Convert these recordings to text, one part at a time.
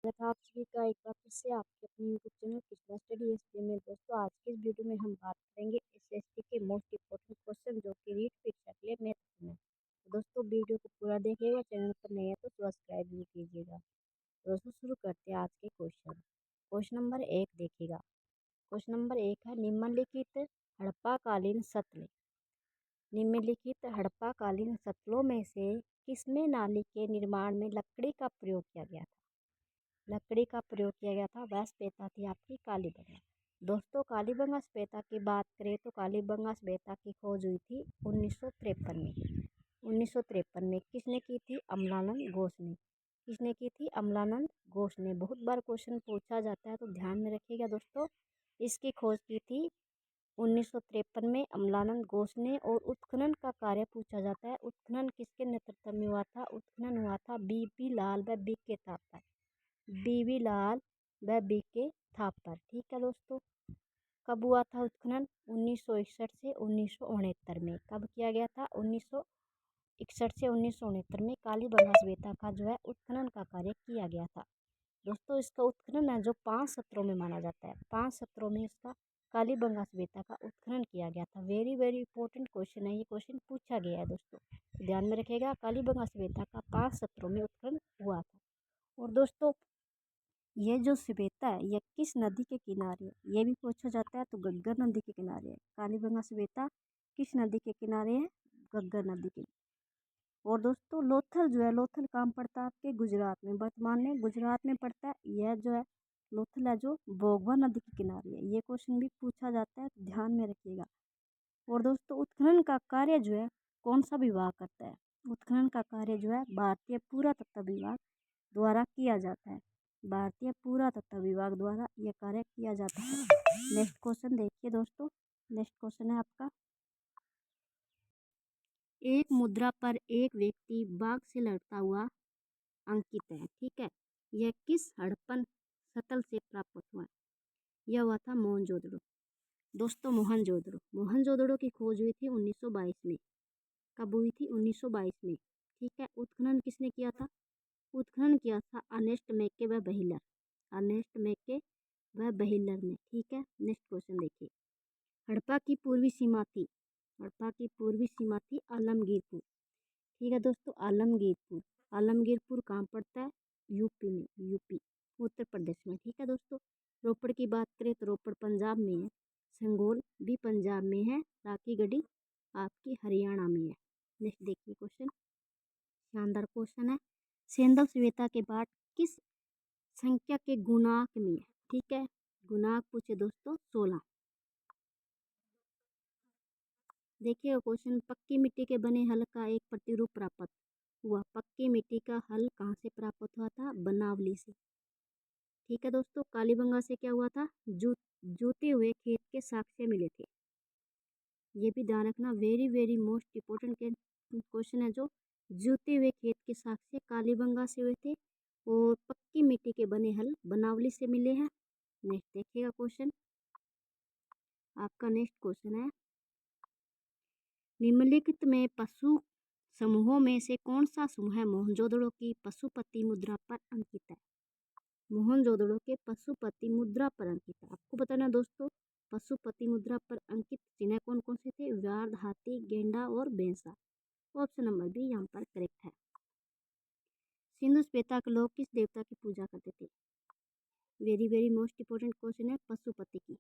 स्वागत है आप सभी का एक बार फिर से आपके अपने YouTube channel Krishna study SP में। दोस्तों आज के इस वीडियो में हम बात करेंगे एसएसटी के मोस्ट इम्पोर्टेंट क्वेश्चन जो कि रीड फिट शक्ल मैथ में। तो दोस्तों वीडियो को पूरा देखिएगा, चैनल पर नए हैं तो सब्सक्राइब भी कीजिएगा। दोस्तों शुरू करते हैं आज के क्वेश्चन। क्वेश्चन नंबर 1 देखिएगा। क्वेश्चन नंबर 1 है निम्नलिखित हड़प्पाकालीन सतल निम्नलिखित हड़प्पाकालीन सतलों में से किसमें नाली के निर्माण में लकड़ी का प्रयोग किया गया था। लकड़ी का प्रयोग किया गया था वह सभ्यता थी आपकी कालीबंगा। दोस्तों कालीबंगा सभ्यता की बात करें तो कालीबंगा सभ्यता की खोज हुई थी 1953 में। 1953 में किसने की थी? अमलानंद घोष ने। किसने की थी? अमलानंद घोष ने। बहुत बार क्वेश्चन पूछा जाता है तो ध्यान में रखिएगा दोस्तों। इसकी खोज की थी 1953 में अमलानंद घोष ने। और उत्खनन का कार्य पूछा जाता है, उत्खनन किसके नेतृत्व में हुआ था? उत्खनन हुआ था बीपी लाल व बीके थापर। बीवी लाल व बीके थापर। ठीक है दोस्तों। कब हुआ था उत्खनन? 1961 से 1969 में। कब किया गया था? 1961 से 1969 में कालीबंगा सभ्यता का जो है उत्खनन का कार्य किया गया था। दोस्तों इसका उत्खनन है जो 5 सत्रों में माना जाता है। 5 सत्रों में इसका कालीबंगा सभ्यता का उत्खनन किया गया था। वेरी वेरी इंपॉर्टेंट क्वेश्चन है, ये क्वेश्चन पूछा गया है दोस्तों, ध्यान में रखिएगा। कालीबंगा सभ्यता का 5 सत्रों में उत्खनन हुआ था। और दोस्तों ये जो सभ्यता है यह किस नदी के किनारे है? ये भी पूछा जाता है तो घग्गर नदी के किनारे है। कालीबंगा सभ्यता किस नदी के किनारे है? घग्गर नदी के। और दोस्तों लोथल जो है, लोथल कहाँ पड़ता है? आपके गुजरात में, वर्तमान में गुजरात में पड़ता है। यह जो है लोथल है जो बोगवा नदी के किनारे है। ये क्वेश्चन भी पूछा जाता है, ध्यान में रखिएगा। और दोस्तों उत्खनन का कार्य जो है कौन सा विभाग करता है? उत्खनन का कार्य जो है भारतीय पुरातत्व विभाग द्वारा किया जाता है। भारतीय पुरातत्व विभाग द्वारा यह कार्य किया जाता है। नेक्स्ट क्वेश्चन देखिए दोस्तों। नेक्स्ट क्वेश्चन है आपका, एक मुद्रा पर एक व्यक्ति बाघ से लड़ता हुआ अंकित है। ठीक है, यह किस हड़प्पन सतल से प्राप्त हुआ है? यह हुआ था मोहनजोदड़ो। दोस्तों मोहनजोदड़ो, मोहनजोदड़ो की खोज हुई थी 1922 में। कब हुई थी? 1922 में। ठीक है, उत्खनन किसने किया था? उत्खनन किया था अर्नेस्ट मैके व बहिलर। अर्नेस्ट मैके व बहिलर ने। ठीक है, नेक्स्ट क्वेश्चन देखिए। हड़प्पा की पूर्वी सीमा थी, हड़प्पा की पूर्वी सीमा थी आलमगीरपुर। ठीक है दोस्तों, आलमगीरपुर। आलमगीरपुर कहाँ पड़ता है? यूपी में, यूपी उत्तर प्रदेश में। ठीक है दोस्तों। रोपड़ की बात करें तो रोपड़ पंजाब में है, संगोल भी पंजाब में है, राखीगढ़ी आपकी हरियाणा में है। नेक्स्ट देखिए क्वेश्चन, शानदार क्वेश्चन है। सेंधव सभ्यता के बाद किस संख्या के गुणांक में है? ठीक है, गुणांक पूछे दोस्तों 16। देखिए क्वेश्चन, पक्की मिट्टी के बने हल का एक प्रतिरूप प्राप्त हुआ। पक्की मिट्टी का हल कहाँ से प्राप्त हुआ था? बनावली से। ठीक है दोस्तों, कालीबंगा से क्या हुआ था? जूते हुए खेत के साक्ष्य मिले थे। ये भी ध्यान रखना, very very most important question है जो जूते हुए खेत के साक्ष्य कालीबंगा से हुए थे। और पक्की मिट्टी के बने हल बनावली से मिले हैं। नेक्स्ट देखिएगा क्वेश्चन, आपका नेक्स्ट क्वेश्चन है, निम्नलिखित में पशु समूहों में से कौन सा समूह मोहनजोदड़ो की पशुपति मुद्रा पर अंकित है? मोहनजोदड़ो के पशुपति मुद्रा पर अंकित है। आपको बताना दोस्तों, पशुपति मुद्रा पर अंकित चिन्ह कौन कौन से थे? व्याध, हाथी, गेंडा और भैंसा। ऑप्शन नंबर बी यहाँ पर करेक्ट है। सिंधु सभ्यता के लोग किस देवता की पूजा करते थे? Very very most important question है पशुपति की।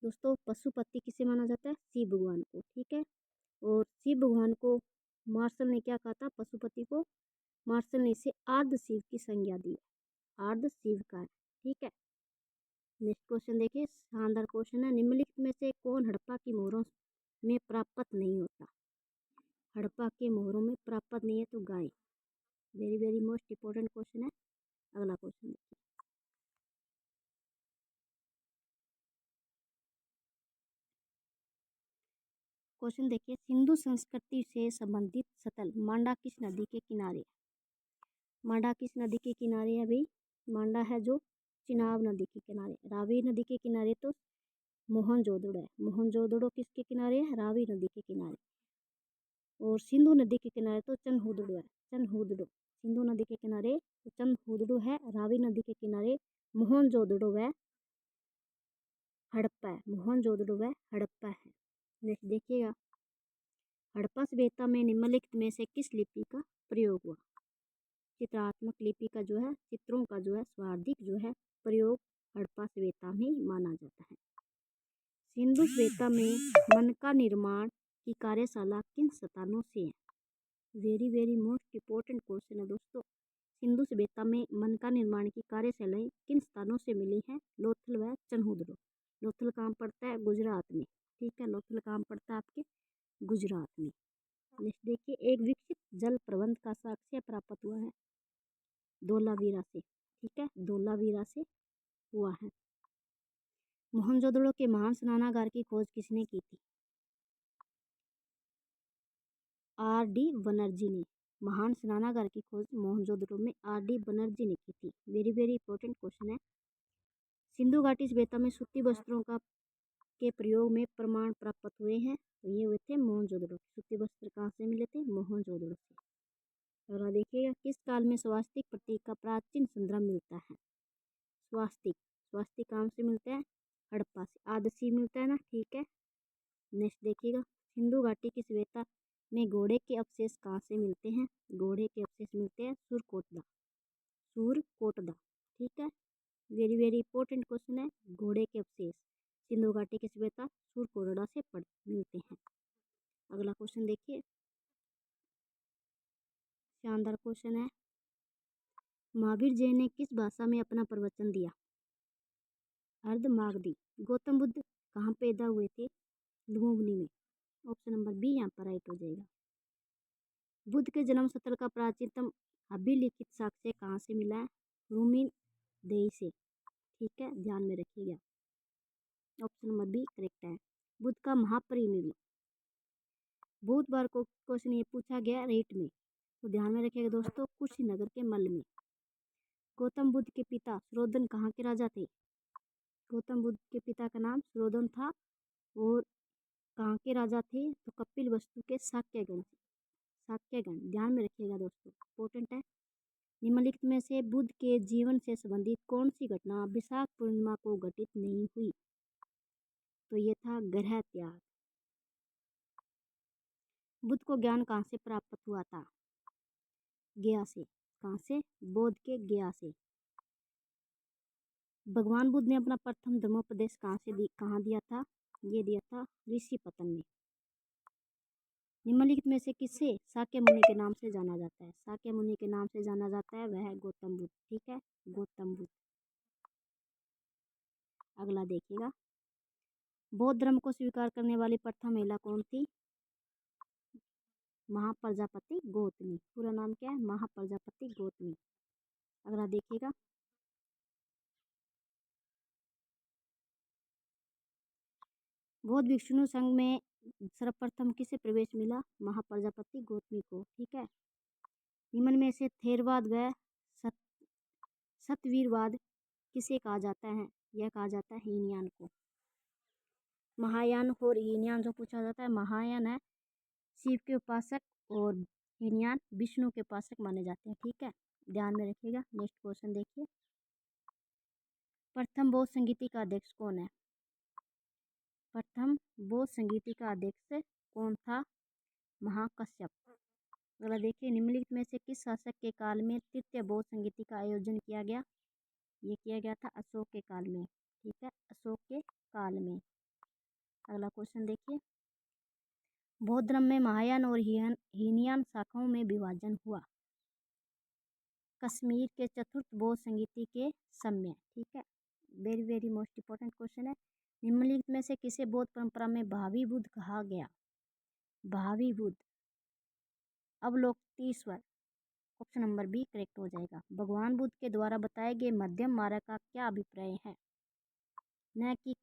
दोस्तों पशुपति किसे माना जाता है? शिव भगवान को। ठीक है, और शिव भगवान को मार्शल ने क्या कहा था? पशुपति को मार्शल ने इसे आर्ध शिव की संज्ञा दी, आर्ध शिव का है। ठीक है, नेक्स्ट क्वेश्चन देखिए, शानदार क्वेश्चन है। निम्नलिखित में से कौन हड़प्पा की मोहरों में प्राप्त नहीं होता? हड़प्पा के मोहरों में प्राप्त नहीं है तो guys. Very very most important question है। अगला क्वेश्चन देखिए, क्वेश्चन देखिए, सिंधु संस्कृति से संबंधित सतल मांडा किस नदी के किनारे? मांडा किस नदी के किनारे है भाई? मांडा है जो चिनाब नदी के किनारे। रावी नदी के किनारे तो मोहनजोदड़ो है। मोहनजोदड़ो किसके किनारे है? रावी नदी के किनारे। और सिंधु नदी के किनारे तो चनहुदड़ो है, चनहुदड़ो। सिंधु नदी के किनारे चंदहुदड़ो है, रावी नदी के किनारे मोहनजोदड़ो व हड़प्पा है। मोहनजोदड़ो व हड़प्पा है। नेक्स्ट देखिएगा, हड़प्पा सभ्यता में निम्नलिखित में से किस लिपि का प्रयोग हुआ? चित्रात्मक लिपि का जो है, चित्रों का जो है सर्वाधिक जो है प्रयोग हड़प्पा सभ्यता में माना जाता है। सिंधु सभ्यता में मन का निर्माण की कार्यशाला किन स्थानों से है? Very very most important question है दोस्तों। सिंधु सभ्यता में मन का निर्माण की कार्यशालाएं किन स्थानों से मिली हैं? लोथल व चन्हुदड़ो। लोथल कहाँ पड़ता है? गुजरात में। ठीक है, लोथल कहाँ पड़ता है? आपके गुजरात में। नेक्स्ट देखिए, एक विकसित जल प्रबंध का साक्ष्य प्राप्त हुआ है धोलावीरा से। ठीक है, धोलावीरा से हुआ है। मोहनजोदड़ो के महान स्नानागार की खोज किसने की थी? R.D. बनर्जी ने। महान स्नानागार की खोज मोहनजोदड़ो में R.D. बनर्जी ने की थी। वेरी वेरी इंपॉर्टेंट क्वेश्चन है। सिंधु घाटी सभ्यता में सूती वस्त्रों का के प्रयोग में प्रमाण प्राप्त हुए हैं, तो ये हुए थे मोहनजोदड़ो। सूती वस्त्र कहाँ से मिले थे? मोहनजोदड़ो से। और देखिएगा, किस काल में स्वास्तिक प्रतीक का प्राचीन संदर्भ मिलता है? स्वास्तिक, स्वास्तिक कहाँ से मिलता है? हड़प्पा से। आदसी मिलता है ना, ठीक है। नेक्स्ट देखिएगा, सिंधु घाटी की सभ्यता में घोड़े के अवशेष कहाँ से मिलते हैं? घोड़े के अवशेष मिलते हैं सुरकोटदा, सुरकोटदा। ठीक है, वेरी वेरी इंपॉर्टेंट क्वेश्चन है। घोड़े के अवशेष सिंधु घाटी की सभ्यता सुरकोटदा से मिलते हैं। अगला क्वेश्चन देखिए, शानदार क्वेश्चन है। महावीर जैन ने किस भाषा में अपना प्रवचन दिया? अर्धमागधी। गौतम बुद्ध कहाँ पैदा हुए थे? लुम्बिनी में। ऑप्शन नंबर बी यहाँ पर राइट हो जाएगा। बुद्ध के जन्म स्थल का प्राचीनतम अभिलिखित साक्ष्य कहाँ से मिला है? रूमी देही से। ठीक है, ध्यान में रखिएगा। ऑप्शन नंबर बी करेक्ट है। बुद्ध का महापरिनिर्वाण बहुत बार को क्वेश्चन ये पूछा गया रेट में, तो ध्यान में रखिएगा दोस्तों। कुशीनगर के मल में। गौतम बुद्ध के पिता सुरोधन कहाँ के राजा थे? गौतम बुद्ध के पिता का नाम सुरोधन था, और कहाँ के राजा थे? तो कपिल वस्तु के शाक्यगण। शाक्यगण, ध्यान में रखिएगा दोस्तों, इंपॉर्टेंट है। निम्नलिखित में से बुद्ध के जीवन से संबंधित कौन सी घटना विशाख पूर्णिमा को घटित नहीं हुई? तो ये था ग्रह त्याग। बुद्ध को ज्ञान कहाँ से प्राप्त हुआ था? गया से। कहाँ से? बौद्ध के गया से। भगवान बुद्ध ने अपना प्रथम धर्मोपदेश कहाँ दिया था? ये दिया था ऋषिपतन में। निम्नलिखित में से किसे शाक्य मुनि के नाम से जाना जाता है? शाक्य मुनि के नाम से जाना जाता है, वह है गौतम बुद्ध। ठीक है, गौतम बुद्ध। अगला देखिएगा, बौद्ध धर्म को स्वीकार करने वाली प्रथम महिला कौन थी? महाप्रजापति गौतमी। पूरा नाम क्या है? महाप्रजापति गौतमी। अगला देखिएगा, बौद्ध भिक्षु संघ में सर्वप्रथम किसे प्रवेश मिला? महाप्रजापति गौतमी को। ठीक है, निम्न में से थेरवाद व सतवीरवाद किसे कहा जाता है? यह कहा जाता है हीनयान को। महायान और हीनयान जो पूछा जाता है, महायान है शिव के उपासक और हीनयान विष्णु के उपासक माने जाते हैं। ठीक है, ध्यान में रखिएगा। नेक्स्ट क्वेश्चन देखिए, प्रथम बौद्ध संगीति का अध्यक्ष कौन है? प्रथम बौद्ध संगीति का अध्यक्ष कौन था? महाकश्यप। अगला देखिए, निम्नलिखित में से किस शासक के काल में तृतीय बौद्ध संगीति का आयोजन किया गया? ये किया गया था अशोक के काल में। ठीक है, अशोक के काल में। अगला क्वेश्चन देखिए, बौद्ध धर्म में महायान और हीनयान शाखाओं में विभाजन हुआ कश्मीर के चतुर्थ बौद्ध संगीति के समय। ठीक है, very very most important question है। निम्नलिखित में से किसे बौद्ध परंपरा में भावी बुद्ध कहा गया? भावी Buddha, Avalokiteshvara. Option number B correct हो जाएगा। भगवान बुद्ध के द्वारा बताए गए मध्यम मार्ग का क्या अभिप्राय है? न कि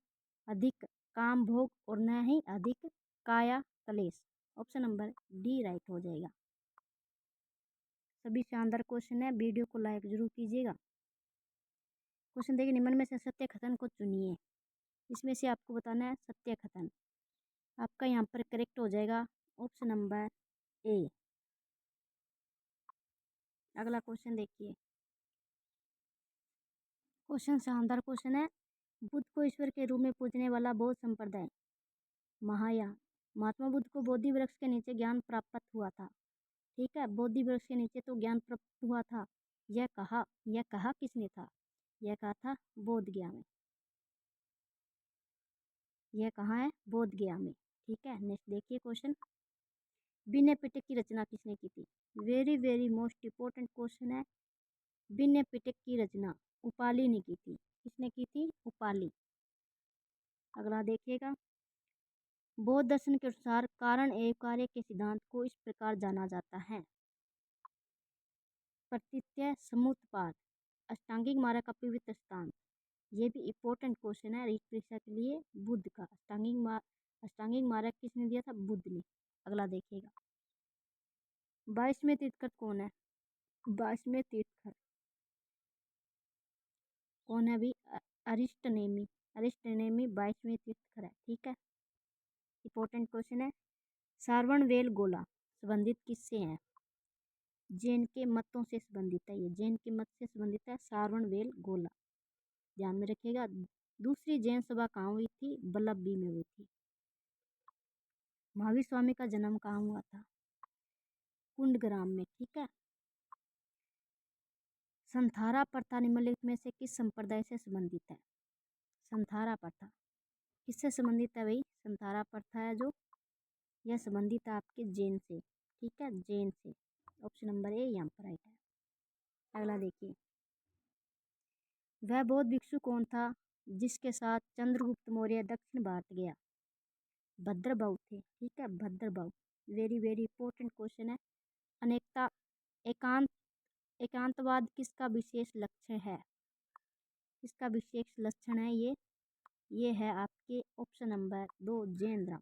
अधिक काम भोग और न ही अधिक काया कलेश। ऑप्शन नंबर डी राइट हो जाएगा। सभी शानदार क्वेश्चन है, वीडियो को लाइक जरूर कीजिएगा। क्वेश्चन देखिए, निम्न में से सत्य कथन को चुनिए। इसमें से आपको बताना है सत्य कथन। आपका यहाँ पर करेक्ट हो जाएगा ऑप्शन नंबर ए। अगला क्वेश्चन देखिए, क्वेश्चन शानदार क्वेश्चन है। बुद्ध को ईश्वर के रूप में पूजने वाला बौद्ध संप्रदाय महायान। महात्मा बुद्ध को बोधि वृक्ष के नीचे ज्ञान प्राप्त हुआ था। ठीक है, बोधि वृक्ष के नीचे तो ज्ञान प्राप्त हुआ था। यह कहा किसने था? यह कहा था बोध गया में। यह कहाँ है? बोध गया में। ठीक है, नेक्स्ट देखिए क्वेश्चन, विनय पिटक की रचना किसने की थी? Very very most important question है। विनय पिटक की रचना उपाली ने की थी। किसने की थी? उपाली। अगला देखिएगा, बौद्ध दर्शन के अनुसार कारण एवं कार्य के सिद्धांत को इस प्रकार जाना जाता है। प्रतीत्य समुत्पाद, अष्टांगिक मार्ग का पवित्र स्थान। ये भी इम्पोर्टेंट क्वेश्चन है रीट परीक्षा के लिए। बुद्ध का अष्टांगिक मार्ग किसने दिया था? बुद्ध ने। अगला देखिएगा, 22वें तीर्थकर कौन है? 22वें तीर्थकर कौन है? अभी अरिस्टनेमी। अरिस्टनेमी 22वें तीर्थकर है। ठीक है, इंपॉर्टेंट क्वेश्चन है। सारवणवेल गोला संबंधित किससे है? जैन के मतों से संबंधित है। ये जैन के मत से संबंधित है सारवणवेल गोला, ध्यान में रखिएगा। दूसरी जैन सभा कहाँ हुई थी? बल्लभी में हुई थी। महावीर स्वामी का जन्म कहाँ हुआ था? कुंडग्राम में। ठीक है, संथारा प्रथा निम्नलिखित में से किस संप्रदाय से संबंधित है? संथारा प्रथा किससे संबंधित है भाई? संथारा प्रथा है जो, यह संबंधित है आपके जैन से। ठीक है, जैन से। ऑप्शन नंबर ए यहाँ पर राइट है। अगला देखिए, वह बौद्ध भिक्षु कौन था जिसके साथ चंद्रगुप्त मौर्य दक्षिण भारत गया? भद्रबाहु थे। ठीक है, Bhadrabahu. Very very important question है। अनेकता एकांत एकांतवाद किसका विशेष लक्षण है? किसका विशेष लक्षण है ये है आपके ऑप्शन नंबर 2 जैन धर्म।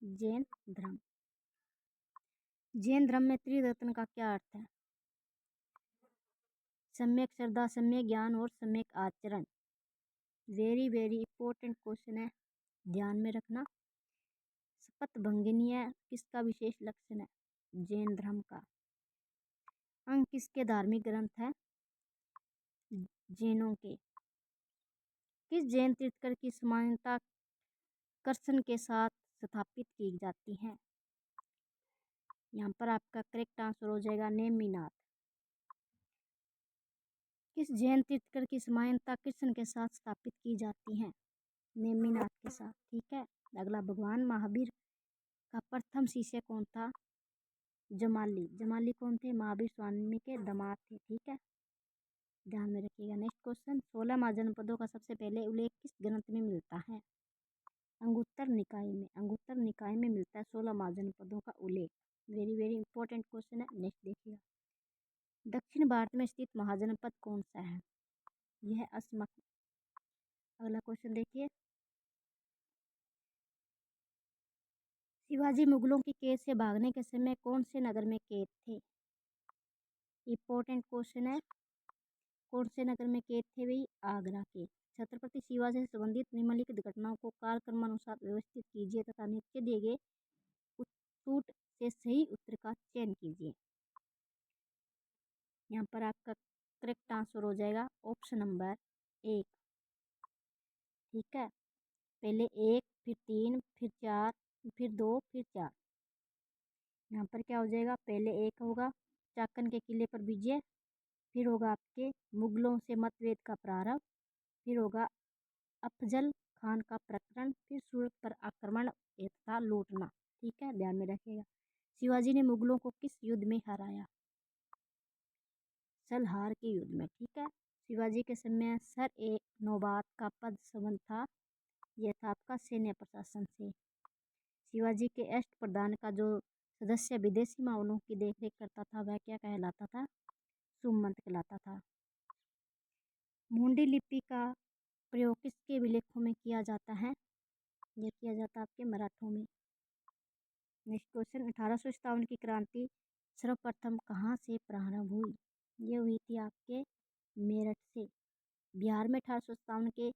जैन धर्म। जैन धर्म में त्रिरत्न का क्या अर्थ है? सम्यक श्रद्धा, सम्यक ज्ञान और सम्यक आचरण। वेरी वेरी इंपॉर्टेंट क्वेश्चन है, ध्यान में रखना। शपथ भंगनीय किसका विशेष लक्षण है? जैन धर्म का। अंग किसके धार्मिक ग्रंथ है? जैनों के। किस जैन तीर्थकर की समानता कर्षण के साथ स्थापित की जाती है? यहाँ पर आपका करेक्ट आंसर हो जाएगा नेमिनाथ। किस जैन तीर्थकर की समानता कृष्ण के साथ स्थापित की जाती है? नेमिनाथ के साथ। ठीक है, अगला, भगवान महावीर का प्रथम शिष्य कौन था? जमाली। जमाली कौन थे? महावीर स्वामी के दामाद थे। ठीक है, ध्यान में रखिएगा। नेक्स्ट क्वेश्चन, 16 महाजनपदों का सबसे पहले उल्लेख किस ग्रंथ में मिलता है? अंगुत्तर निकाय में। अंगुत्तर निकाय में मिलता है 16 महाजनपदों का उल्लेख। वेरी वेरी इंपॉर्टेंट क्वेश्चन है। नेक्स्ट देखिएगा, दक्षिण भारत में स्थित महाजनपद कौन सा है? यह असमक। अगला क्वेश्चन देखिए, शिवाजी मुगलों की कैद से भागने के समय कौन से नगर में कैद थे? इंपॉर्टेंट क्वेश्चन है, कौन से नगर में कैद थे भाई? आगरा के। छत्रपति शिवाजी से संबंधित निम्नलिखित घटनाओं को कालक्रमानुसार व्यवस्थित कीजिए तथा नीचे दिए गए उत्तूट से सही उत्तर का चयन कीजिए। यहाँ पर आपका करेक्ट आंसर हो जाएगा ऑप्शन नंबर 1। ठीक है, पहले 1, फिर 3, फिर 4, फिर 2, फिर 4। यहाँ पर क्या हो जाएगा? पहले 1 होगा चाकन के किले पर विजय, फिर होगा आपके मुगलों से मतभेद का प्रारंभ, फिर होगा अफजल खान का प्रकरण, फिर सूरत पर आक्रमण तथा लूटना। ठीक है, ध्यान में रखिएगा। शिवाजी ने मुगलों को किस युद्ध में हराया? सलहार के युद्ध में। ठीक है, शिवाजी के समय सर ए नौबात का पद संबंध था, यह था आपका सैन्य प्रशासन से। शिवाजी के अष्ट प्रधान का जो सदस्य विदेशी मामलों की देखरेख करता था वह क्या कहलाता था? सुमंत कहलाता था। मुंडी लिपि का प्रयोग किसके अभिलेखों में किया जाता है? यह किया जाता है आपके मराठों में। नेक्स्ट क्वेश्चन, 1857 की क्रांति सर्वप्रथम कहाँ से प्रारंभ हुई? ये हुई थी आपके मेरठ से। बिहार में 1857 के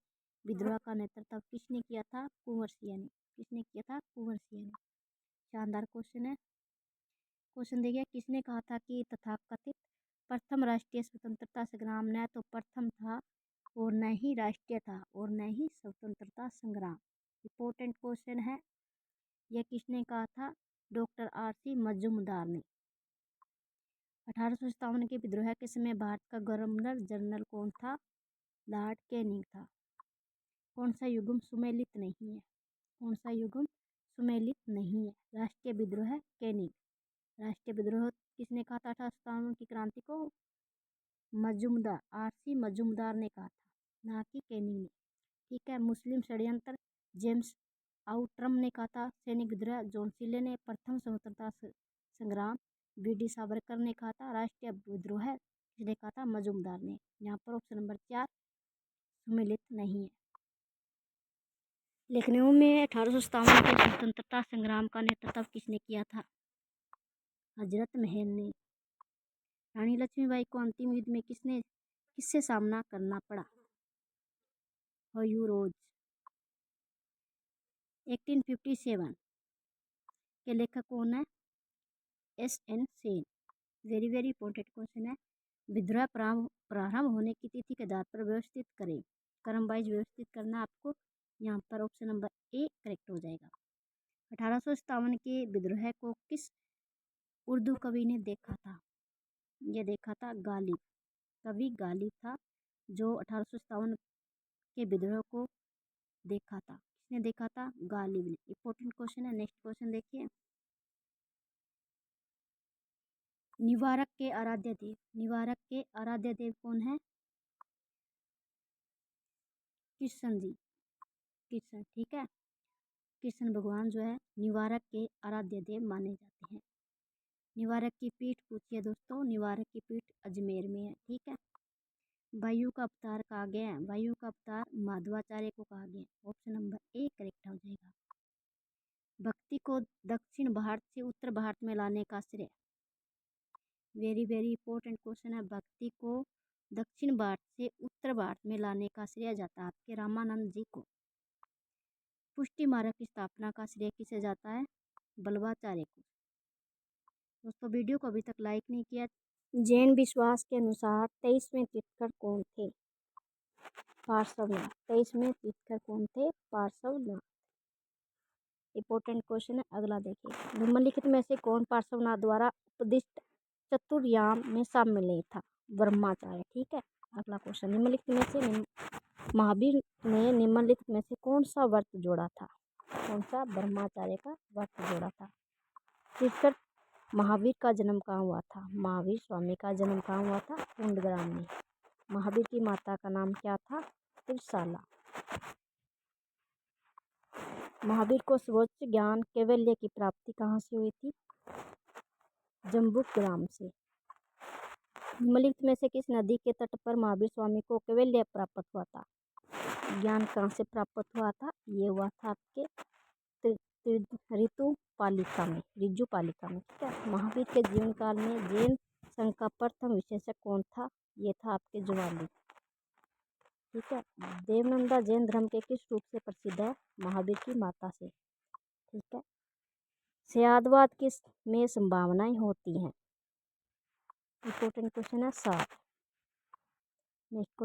विद्रोह का नेतृत्व किसने किया था? कुंवर सिंह ने। किसने किया था? कुंवर सिंह ने। शानदार क्वेश्चन है। क्वेश्चन देखिए, किसने कहा था कि तथाकथित प्रथम राष्ट्रीय स्वतंत्रता संग्राम न तो प्रथम था और न ही राष्ट्रीय था और न ही स्वतंत्रता संग्राम। इंपॉर्टेंट क्वेश्चन है। यह किसने कहा था? Doctor R.C. मजूमदार ने। 1857 के विद्रोह के समय भारत का गवर्नर जनरल कौन था? लॉर्ड कैनिंग था। कौन सा युग्म सुमेलित नहीं है? कौन सा युग्म सुमेलित नहीं है? राष्ट्रीय विद्रोह कैनिंग। राष्ट्रीय विद्रोह किसने कहा था 1857 की क्रांति को? मजूमदार, R.C. मजूमदार ने कहा था, ना कि कैनिंग ने। ठीक है। मुस्लिम षड्यंत्र जेम्स आउट्रम ने कहा था। सैनिक विद्रोह जॉन सिले ने। प्रथम स्वतंत्रता संग्राम B.D. सावरकर ने कहा था। राष्ट्रीय विद्रोह किसने कहा था? मजूमदार ने। यहाँ पर ऑप्शन नंबर 4 सुमेलित नहीं है। लखनऊ में 1857 के स्वतंत्रता संग्राम का नेतृत्व किसने किया था? हजरत महल ने। रानी लक्ष्मीबाई को अंतिम युद्ध में किससे सामना करना पड़ा? ह्यूरोज। 1857 के लेखक कौन है? S.N. Sen. Very very important question है। विद्रोह प्रारंभ होने की तिथि के आधार पर व्यवस्थित करें। क्रम वाइज व्यवस्थित करना आपको। यहाँ पर ऑप्शन नंबर A करेक्ट हो जाएगा। 1857 के विद्रोह को किस उर्दू कवि ने देखा था? ये देखा था गालिब। कवि गालिब था जो 1857 के विद्रोह को देखा था। किसने देखा था? गालिब ने। इंपॉर्टेंट क्वेश्चन है। नेक्स्ट क्वेश्चन देखिए, निवारक के आराध्य देव। निवारक के आराध्य देव कौन है? कृष्ण जी। कृष्ण। ठीक है। कृष्ण भगवान जो है निवारक के आराध्य देव माने जाते हैं। निवारक की पीठ पूछिए दोस्तों। निवारक की पीठ अजमेर में है। ठीक है। वायु का अवतार कहा गया है? वायु का अवतार माधवाचार्य को कहा गया है। ऑप्शन नंबर A करेक्ट हो जाएगा। भक्ति को दक्षिण भारत से उत्तर भारत में लाने का श्रेय। वेरी वेरी इंपॉर्टेंट क्वेश्चन है। भक्ति को दक्षिण भारत से उत्तर भारत में लाने का श्रेय जाता है आपके रामानंद जी को। पुष्टि मार्ग की स्थापना का श्रेय किसे जाता है? बल्लभाचार्य को। दोस्तों वीडियो को अभी तक लाइक नहीं किया। जैन विश्वास के अनुसार 23वें तीर्थंकर कौन थे? पार्श्वनाथ। 23वें तीर्थंकर कौन थे? पार्श्वनाथ। इंपॉर्टेंट क्वेश्चन है। अगला देखिए, निम्नलिखित में से कौन पार्श्वनाथ द्वारा उपदिष्ट चतुर्याम में शामिल नहीं था? ब्रह्माचार्य। ठीक है। अगला क्वेश्चन, निम्नलिखित में से महावीर ने निम्नलिखित में से कौन सा व्रत जोड़ा था? कौन सा? ब्रह्माचार्य का व्रत जोड़ा था। तीर्थंकर महावीर का जन्म कहाँ हुआ था? महावीर स्वामी का जन्म कहाँ हुआ था? कुंडग्राम में। महावीर की माता का नाम क्या था? त्रिशाला। महावीर को सर्वोच्च ज्ञान कैवल्य की प्राप्ति कहाँ से हुई थी? जम्बूक ग्राम से। निम्नलिखित में से किस नदी के तट पर महावीर स्वामी को कैवल्य प्राप्त हुआ था? ज्ञान कहाँ से प्राप्त हुआ था? ये हुआ था आपके ऋतु पालिका में, रिज्जु पालिका में। ठीक है। महावीर के जीवन काल में जैन संघ का प्रथम विशेषक कौन था? ये था आपके ज्वाली। ठीक है। देवनंदा जैन धर्म के किस रूप से प्रसिद्ध है? महावीर की माता से। ठीक है। स्यादवाद किस में संभावनाएं होती हैं? इंपॉर्टेंट क्वेश्चन है। 7। नेक्स्ट